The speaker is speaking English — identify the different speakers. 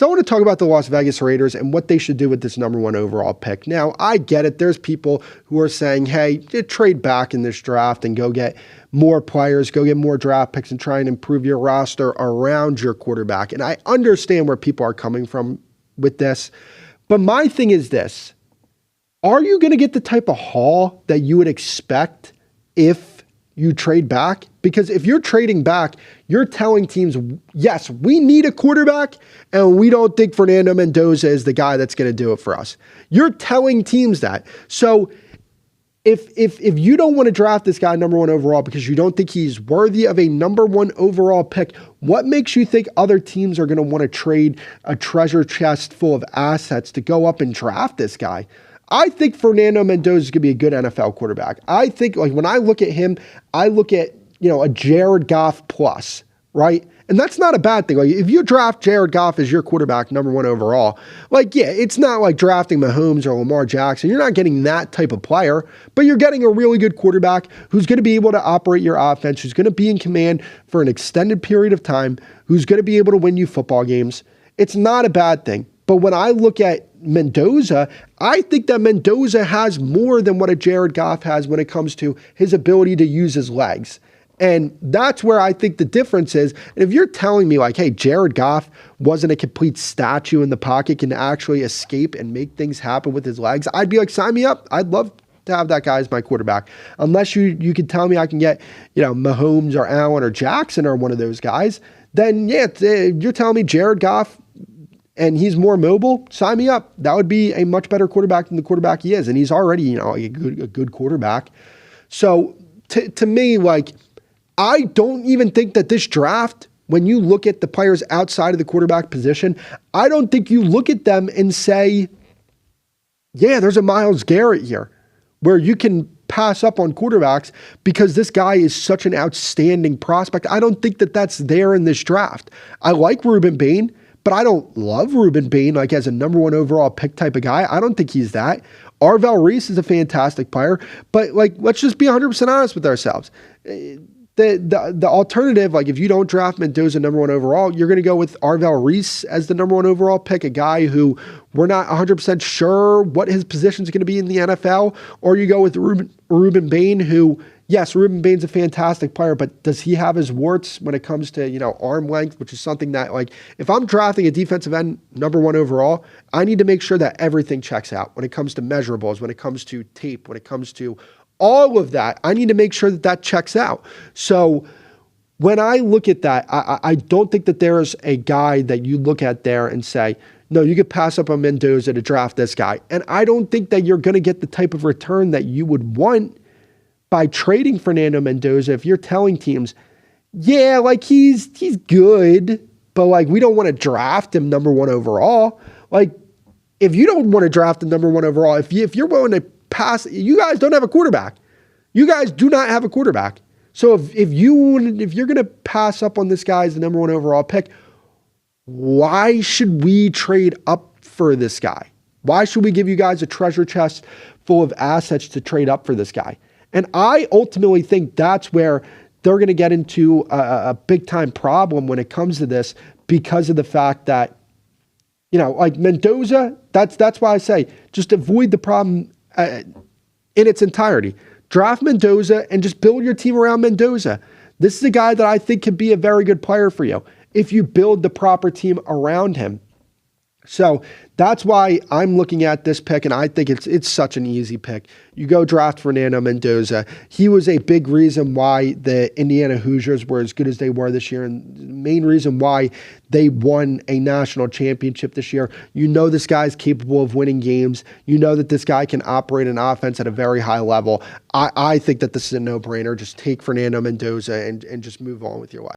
Speaker 1: because I want to talk about the Las Vegas Raiders and what they should do with this #1 overall pick. Now, I get it. There's people who are saying, hey, trade back in this draft and go get more players, go get more draft picks and try and improve your roster around your quarterback. And I understand where people are coming from with this. But my thing is this. Are you going to get the type of haul that you would expect if you trade back? Because if you're trading back, you're telling teams, yes, we need a quarterback, and we don't think Fernando Mendoza is the guy that's going to do it for us. You're telling teams that. So if you don't want to draft this guy #1 overall because you don't think he's worthy of a #1 overall pick, what makes you think other teams are going to want to trade a treasure chest full of assets to go up and draft this guy? I think Fernando Mendoza is going to be a good NFL quarterback. I think, like, when I look at him, I look at, a Jared Goff plus, right? And that's not a bad thing. Like, if you draft Jared Goff as your quarterback, #1 overall, like, yeah, it's not like drafting Mahomes or Lamar Jackson. You're not getting that type of player, but you're getting a really good quarterback who's going to be able to operate your offense, who's going to be in command for an extended period of time, who's going to be able to win you football games. It's not a bad thing. But when I look at Mendoza, I think that Mendoza has more than what a Jared Goff has when it comes to his ability to use his legs. And that's where I think the difference is. And if you're telling me like, hey, Jared Goff wasn't a complete statue in the pocket, can actually escape and make things happen with his legs, I'd be like, sign me up. I'd love to have that guy as my quarterback. Unless you can tell me I can get, Mahomes or Allen or Jackson or one of those guys, then yeah, you're telling me Jared Goff and he's more mobile, sign me up. That would be a much better quarterback than the quarterback he is. And he's already, a good quarterback. So to me, like, I don't even think that this draft, when you look at the players outside of the quarterback position, I don't think you look at them and say, yeah, there's a Myles Garrett here, where you can pass up on quarterbacks because this guy is such an outstanding prospect. I don't think that that's there in this draft. I like Ruben Bain, but I don't love Ruben Bain like as a #1 overall pick type of guy. I don't think he's that. Arvell Reese is a fantastic player, but like, let's just be 100% honest with ourselves. The alternative, like if you don't draft Mendoza #1 overall, you're going to go with Arvell Reese as the #1 overall pick, a guy who we're not 100% sure what his position is going to be in the NFL, or you go with Ruben Bain, who, yes, Ruben Bain's a fantastic player, but does he have his warts when it comes to, arm length, which is something that, like, if I'm drafting a defensive end #1 overall, I need to make sure that everything checks out when it comes to measurables, when it comes to tape, when it comes to all of that. I need to make sure that that checks out. So when I look at that, I don't think that there's a guy that you look at there and say, no, you could pass up on Mendoza to draft this guy. And I don't think that you're going to get the type of return that you would want by trading Fernando Mendoza if you're telling teams, yeah, like he's good, but like we don't want to draft him #1 overall. Like, if you don't want to draft him #1 overall, if you're willing to pass, you guys don't have a quarterback. You guys do not have a quarterback. So if you're going to pass up on this guy as the #1 overall pick, why should we trade up for this guy? Why should we give you guys a treasure chest full of assets to trade up for this guy? And I ultimately think that's where they're going to get into a big time problem when it comes to this, because of the fact that, like Mendoza, that's why I say just avoid the problem in its entirety. Draft Mendoza and just build your team around Mendoza. This is a guy that I think could be a very good player for you if you build the proper team around him. So that's why I'm looking at this pick, and I think it's such an easy pick. You go draft Fernando Mendoza. He was a big reason why the Indiana Hoosiers were as good as they were this year, and the main reason why they won a national championship this year. This guy's capable of winning games. That this guy can operate an offense at a very high level. I think that this is a no-brainer. Just take Fernando Mendoza and just move on with your life.